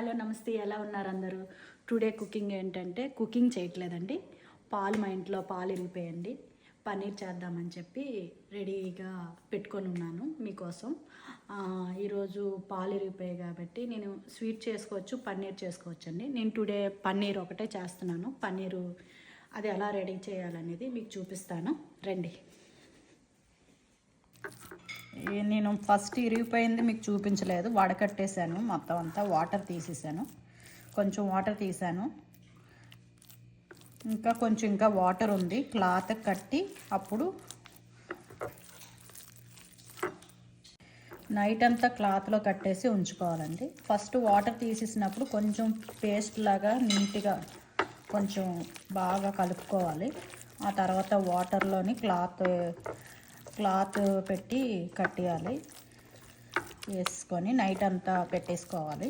Hello నమస్తే, ఎలా ఉన్నారు అందరూ? టుడే కుకింగ్ ఏంటంటే కుకింగ్ చేయట్లేదండి. పాలు మా ఇంట్లో పాలు ఇరిగిపోయండి. పన్నీర్ చేద్దామని చెప్పి రెడీగా పెట్టుకొని ఉన్నాను మీకోసం. ఈరోజు పాలు ఇరిగిపోయాయి కాబట్టి నేను స్వీట్ చేసుకోవచ్చు, పన్నీర్ చేసుకోవచ్చు అండి. నేను టుడే పన్నీర్ ఒకటే చేస్తున్నాను. పన్నీరు అది ఎలా రెడీ చేయాలనేది మీకు చూపిస్తాను రండి. నేను ఫస్ట్ ఇరిగిపోయింది మీకు చూపించలేదు, వడకట్టేశాను. మొత్తం అంతా వాటర్ తీసేసాను. కొంచెం వాటర్ తీసాను, ఇంకా వాటర్ ఉంది. క్లాత్ కట్టి అప్పుడు నైట్ అంతా క్లాత్లో కట్టేసి ఉంచుకోవాలండి. ఫస్ట్ వాటర్ తీసేసినప్పుడు కొంచెం పేస్ట్ లాగా నీట్గా కొంచెం బాగా కలుపుకోవాలి. ఆ తర్వాత వాటర్లోని క్లాత్ పెట్టి కట్టేయాలి. వేసుకొని నైట్ అంతా పెట్టేసుకోవాలి.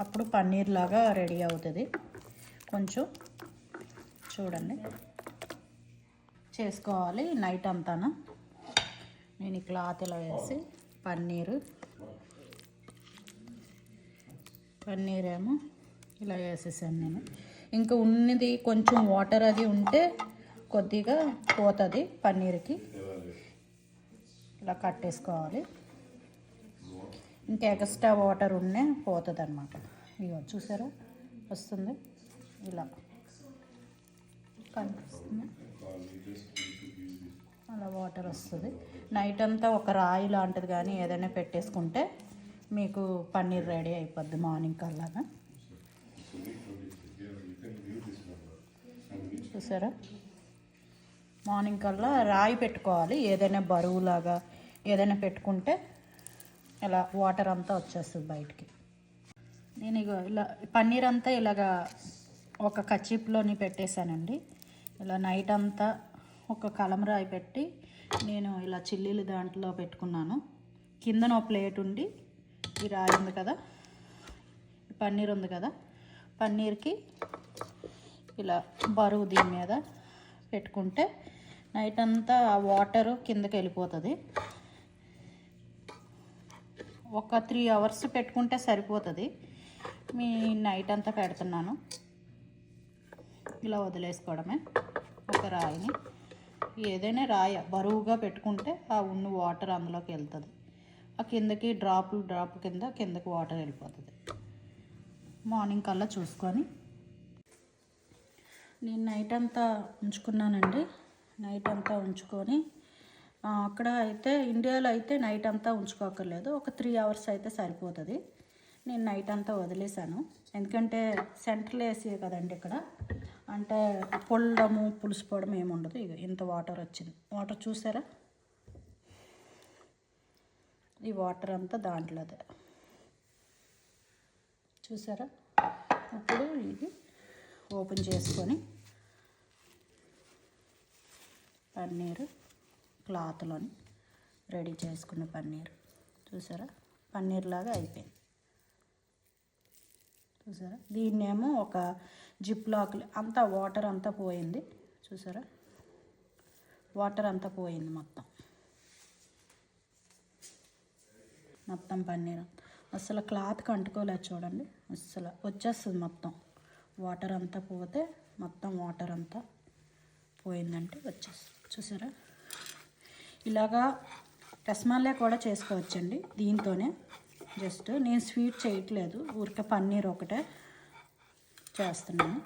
అప్పుడు పన్నీర్ లాగా రెడీ అవుతుంది. కొంచెం చూడండి చేసుకోవాలి నైట్ అంతాను. నేను ఈ క్లాత్ ఇలా వేసి పన్నీర్ ఏమో ఇలా వేసేసాను నేను. ఇంకా ఉన్నది కొంచెం వాటర్ అది ఉంటే కొద్దిగా పోతుంది పన్నీర్కి. ఇలా కట్టేసుకోవాలి. ఇంకా ఎక్స్ట్రా వాటర్ ఉన్నే పోతుంది అనమాట. ఇగో చూసారా వస్తుంది, ఇలా కనిపిస్తుంది. అలా వాటర్ వస్తుంది. నైట్ అంతా ఒక రాయి లాంటిది కానీ ఏదైనా పెట్టేసుకుంటే మీకు పన్నీర్ రెడీ అయిపోద్ది మార్నింగ్ కల్లాగా. చూసారా, మార్నింగ్ కల్లా రాయి పెట్టుకోవాలి. ఏదైనా బరువులాగా ఏదైనా పెట్టుకుంటే ఇలా వాటర్ అంతా వచ్చేస్తుంది బయటికి. నేను ఇక ఇలా పన్నీర్ అంతా ఇలాగా ఒక కచ్చిప్లోని పెట్టేశానండి. ఇలా నైట్ అంతా ఒక కలమరాయి పెట్టి నేను ఇలా చిల్లీలు దాంట్లో పెట్టుకున్నాను. కిందన ఒక ప్లేట్ ఉండి ఈ రాయి ఉంది కదా, పన్నీర్ ఉంది కదా, పన్నీర్కి ఇలా బరువు దీని మీద పెట్టుకుంటే నైట్ అంతా వాటరు కిందకి వెళ్ళిపోతుంది. ఒక 3 hours పెట్టుకుంటే సరిపోతుంది. మీ నైట్ అంతా పెడుతున్నాను. ఇలా వదిలేసుకోవడమే. ఒక రాయిని ఏదైనా రాయి బరువుగా పెట్టుకుంటే ఆ ఉన్న వాటర్ అందులోకి వెళ్తుంది. ఆ కిందకి డ్రాప్ కిందకి వాటర్ వెళ్ళిపోతుంది. మార్నింగ్ కల్లా చూసుకొని నేను నైట్ అంతా ఉంచుకున్నానండి. నైట్ అంతా ఉంచుకొని అక్కడ అయితే ఇండియాలో అయితే నైట్ అంతా ఉంచుకోకర్లేదు, ఒక 3 hours అయితే సరిపోతుంది. నేను నైట్ అంతా వదిలేసాను. ఎందుకంటే సెంట్రల్ ఏసీ కదండి ఇక్కడ, అంటే పులుసుకోవడం ఏముండదు. ఇక ఇంత వాటర్ వచ్చింది. వాటర్ చూసారా, ఈ వాటర్ అంతా దాంట్లోదే చూసారా. ఇప్పుడు ఇది ఓపెన్ చేసుకొని పన్నీరు క్లాత్లోని రెడీ చేసుకున్న పన్నీర్ చూసారా, పన్నీర్ లాగా అయిపోయింది. చూసారా, దీన్నేమో ఒక జిప్ లాక్ అంతా వాటర్ అంతా పోయింది. చూసారా, వాటర్ అంతా పోయింది మొత్తం పన్నీర్ అస్సలు క్లాత్కి అంటుకోలేదు. చూడండి, అస్సలు వచ్చేస్తుంది మొత్తం. వాటర్ అంతా పోతే మొత్తం వాటర్ అంతా పోయిందంటే వచ్చేస్తుంది. చూసారా, ఇలాగా రసమలై కూడా చేసుకోవచ్చండి దీంతోనే. జస్ట్ నేను స్వీట్ చేయట్లేదు, ఊరికే పన్నీర్ ఒకటే చేస్తున్నాను.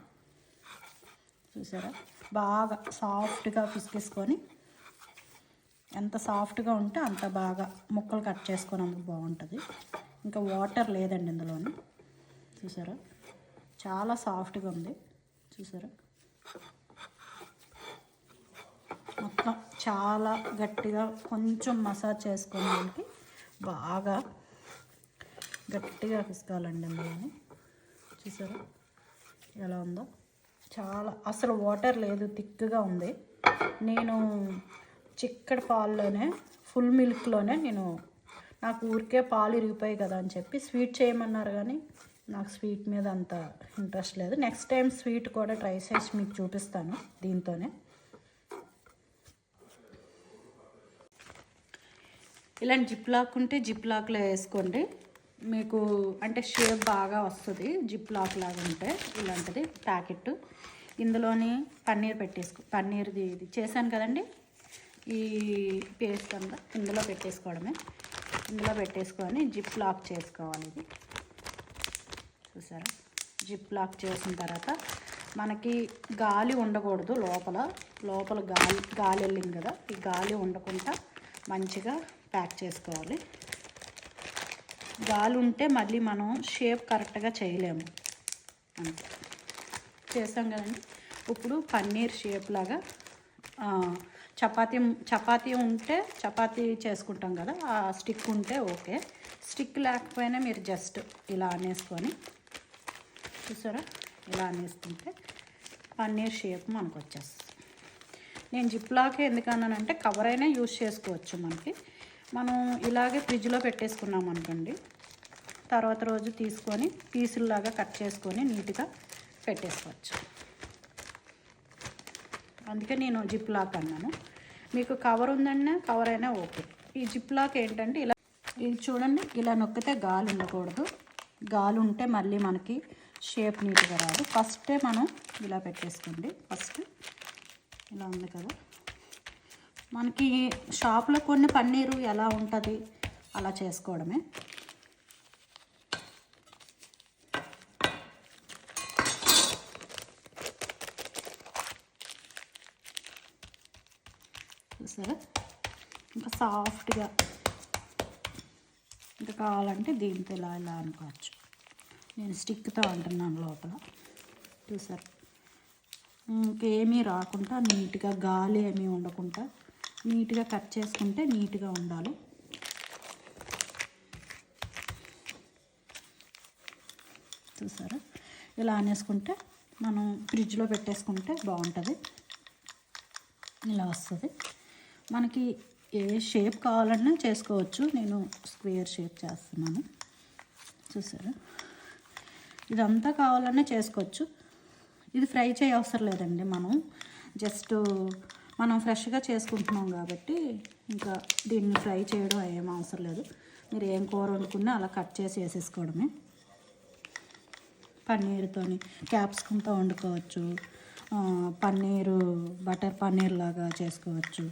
చూసారా, బాగా సాఫ్ట్గా పిసికేసుకొని, ఎంత సాఫ్ట్గా ఉంటే అంత బాగా ముక్కలు కట్ చేసుకున్నందుకు బాగుంటుంది. ఇంకా వాటర్ లేదండి ఇందులోని. చూసారా, చాలా సాఫ్ట్గా ఉంది. చూసారా, మొత్తం చాలా గట్టిగా కొంచెం మసాజ్ చేసుకోవడానికి బాగా గట్టిగా పిసుకోవాలండి అందులోని. చూసారా ఎలా ఉందో, చాలా అసలు వాటర్ లేదు, థిక్గా ఉంది. నేను చిక్కటి పాల్లోనే ఫుల్ మిల్క్లోనే నాకు ఊరికే పాలు ఇరిగిపోయాయి కదా అని చెప్పి స్వీట్ చేయమన్నారు, కానీ నాకు స్వీట్ మీద అంత ఇంట్రెస్ట్ లేదు. నెక్స్ట్ టైం స్వీట్ కూడా ట్రై చేసి మీకు చూపిస్తాను దీంతోనే. ఇలాంటి జిప్ లాక్ ఉంటే జిప్ లాక్లో వేసుకోండి. మీకు అంటే షేప్ బాగా వస్తుంది. జిప్ లాక్ లాగా ఉంటే ఇలాంటిది ప్యాకెట్. ఇందులోని పన్నీర్ది ఇది చేశాను కదండి, ఈ పేస్ట్ అంతా ఇందులో పెట్టేసుకోవడమే. ఇందులో పెట్టేసుకొని జిప్ లాక్ చేసుకోవాలి. ఇది చూసారా, జిప్ లాక్ చేసిన తర్వాత మనకి గాలి ఉండకూడదు లోపల గాలి వెళ్ళింది కదా, ఈ గాలి ఉండకుండా మంచిగా ప్యాక్ చేసుకోవాలి. గాలి ఉంటే మళ్ళీ మనం షేప్ కరెక్ట్గా చేయలేము. అంతే చేసాం కదండి. ఇప్పుడు పన్నీర్ షేప్ లాగా చపాతీ ఉంటే చపాతీ చేసుకుంటాం కదా, ఆ స్టిక్ ఉంటే ఓకే. స్టిక్ లేకపోయినా మీరు జస్ట్ ఇలా అనేసుకొని, చూసారా, ఇలా అనేసుకుంటే పన్నీర్ షేప్ మనకు వచ్చేస్తుంది. నేను జిప్ లాక్ ఎందుకన్నానంటే కవర్ అయినా యూజ్ చేసుకోవచ్చు. మనం ఇలాగే ఫ్రిడ్జ్లో పెట్టేసుకున్నాం అనుకోండి, తర్వాత రోజు తీసుకొని పీసుల్లాగా కట్ చేసుకొని నీట్గా పెట్టేసుకోవచ్చు. అందుకే నేను జిప్ లాక్ అన్నాను. మీకు కవర్ ఉందన్నా కవర్ అయినా ఓకే. ఈ జిప్ లాక్ ఏంటంటే ఇలా, ఇది చూడండి, ఇలా నొక్కితే గాలి ఉండకూడదు. గాలి ఉంటే మళ్ళీ మనకి షేప్ నీట్గా రాదు. ఫస్టే మనం ఇలా పెట్టేసుకోండి. ఫస్ట్ ఇలా ఉంది కదా, మనకి షాప్లో కొన్ని పన్నీరు ఎలా ఉంటుంది అలా చేసుకోవడమే. చూసారా, ఇంకా సాఫ్ట్గా ఇంకా కావాలంటే దీంతో ఇలా అనుకోవచ్చు. నేను స్టిక్తో అంటున్నాను లోపల. చూసారు, ఇంకేమీ రాకుండా నీట్గా గాలి ఏమీ ఉండకుండా నీట్గా కట్ చేసుకుంటే నీట్గా ఉండాలి. చూసారా, ఇలా అనేసుకుంటే మనం ఫ్రిడ్జ్లో పెట్టేసుకుంటే బాగుంటుంది. ఇలా వస్తుంది. మనకి ఏ షేప్ కావాలన్నా చేసుకోవచ్చు. నేను స్క్వేర్ షేప్ చేస్తున్నాను. చూసారా, ఇదంతా కావాలన్నా చేసుకోవచ్చు. ఇది ఫ్రై చేయ అవసరం లేదండి. మనం ఫ్రెష్గా చేసుకుంటున్నాం కాబట్టి ఇంకా దీన్ని ఫ్రై చేయడం ఏం అవసరం లేదు. మీరు ఏం కూర వండుకున్నా అలా కట్ చేసి వేసేసుకోవడమే. పన్నీర్తోని క్యాప్సికంతో వండుకోవచ్చు, బటర్ పన్నీర్ లాగా చేసుకోవచ్చు.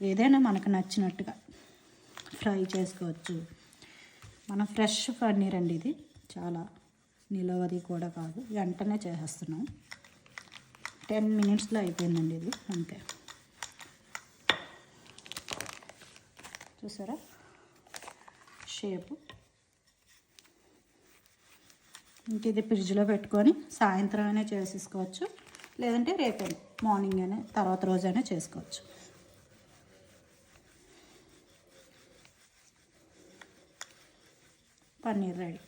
ఏదైనా మనకు నచ్చినట్టుగా ఫ్రై చేసుకోవచ్చు. మన ఫ్రెష్ పన్నీర్ అండి ఇది, చాలా నిలవది కూడా కాదు. వెంటనే చేసేస్తున్నాం. 10 minutesలో అయిపోయిందండి ఇది, అంతే. చూసారా షేపు. ఇంక ఇది ఫ్రిడ్జ్లో పెట్టుకొని సాయంత్రం అయినా చేసేసుకోవచ్చు, లేదంటే రేపే మార్నింగ్ అయినా తర్వాత రోజైనా చేసుకోవచ్చు. పన్నీర్ రెడీ.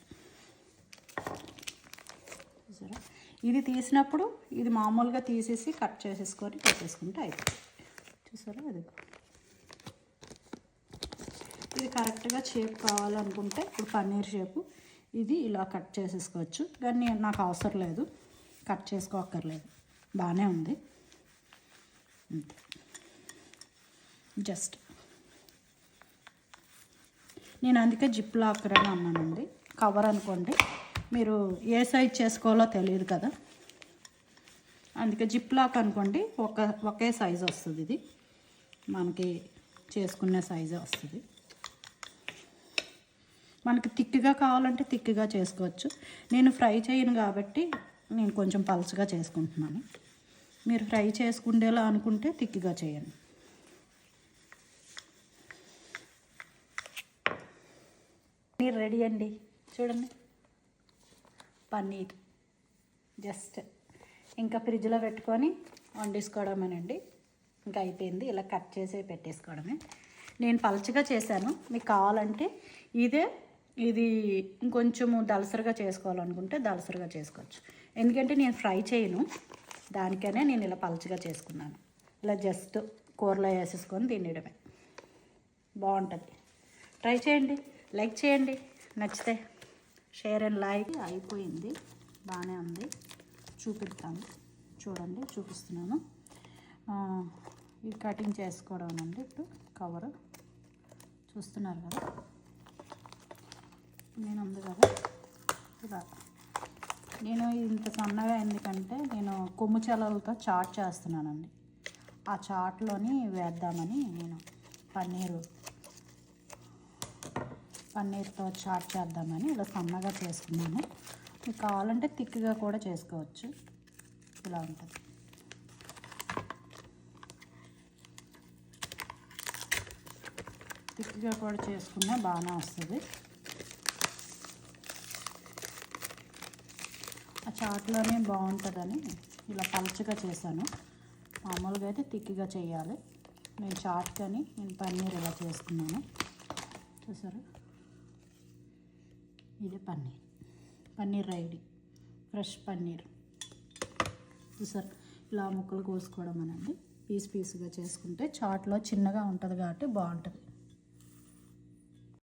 చూసారా, ఇది తీసినప్పుడు ఇది మామూలుగా తీసేసి కట్ చేసేసుకొని పెట్టేసుకుంటే అయిపోతుంది. చూసారా, ఇది కరెక్ట్గా షేప్ కావాలనుకుంటే ఇప్పుడు పన్నీర్ షేపు ఇది ఇలా కట్ చేసేసుకోవచ్చు. కానీ నాకు అవసరం లేదు, కట్ చేసుకోక్కర్లేదు, బాగానే ఉంది. అంతే, జస్ట్ నేను అందుకే జిప్ లాక్ అని అన్నానండి. కవర్ అనుకోండి, మీరు ఏ సైజ్ చేసుకోవాలో తెలియదు కదా, అందుకే జిప్ లాక్ అనుకోండి. ఒకే సైజు వస్తుంది. ఇది మనకి చేసుకునే సైజే వస్తుంది. మనకి థిక్గా కావాలంటే థిక్గా చేసుకోవచ్చు. నేను ఫ్రై చేయను కాబట్టి నేను కొంచెం పల్చగా చేసుకుంటున్నాను. మీరు ఫ్రై చేసుకుండేలా అనుకుంటే థిక్గా చేయండి. పన్నీర్ రెడీ అండి. చూడండి, పన్నీర్ జస్ట్ ఇంకా ఫ్రిడ్జ్లో పెట్టుకొని వండేసుకోవడమేనండి. ఇంకా అయిపోయింది. ఇలా కట్ చేసి పెట్టేసుకోవడమే. నేను పలచగా చేశాను. మీకు కావాలంటే ఇది ఇంకొంచెము దలసరిగా చేసుకోవాలనుకుంటే దలసరిగా చేసుకోవచ్చు. ఎందుకంటే నేను ఫ్రై చేయను, దానికనే నేను ఇలా పలచగా చేసుకున్నాను. ఇలా జస్ట్ కూరలో వేసేసుకొని తినేయడమే, బాగుంటుంది. ట్రై చేయండి, లైక్ చేయండి, నచ్చితే షేర్ అండ్ లైక్. అయిపోయింది, బాగానే ఉంది. చూపిస్తాను, చూడండి, చూపిస్తున్నాను. ఇది కటింగ్ చేసుకోవడం అండి. ఇప్పుడు కవర్ చూస్తున్నారు కదా, నేను ఉంది కదా ఇలా. నేను ఇంత సన్నగా ఎందుకంటే నేను కొమ్ము చల్లలతో చాట్ చేస్తున్నానండి. ఆ చాట్లోని వేద్దామని నేను పన్నీర్తో చాట్ చేద్దామని ఇలా సన్నగా చేసుకున్నాను. మీకు కావాలంటే థిక్గా కూడా చేసుకోవచ్చు. ఇలా ఉంటుంది. థిక్గా కూడా చేసుకున్నా బాగానే వస్తుంది. ఆ చాట్లోనే బాగుంటుందని ఇలా పలుచగా చేశాను. మామూలుగా అయితే థిక్గా చేయాలి. నేను చాట్ కానీ నేను పన్నీర్ ఇలా చేసుకున్నాను. చూసారా, ఇది పన్నీర్ రెడీ. ఫ్రెష్ పన్నీర్ చూసారు. ఇలా ముక్కలు కోసుకోవడం అనండి. పీసుగా చేసుకుంటే చాట్లో చిన్నగా ఉంటుంది కాబట్టి బాగుంటుంది.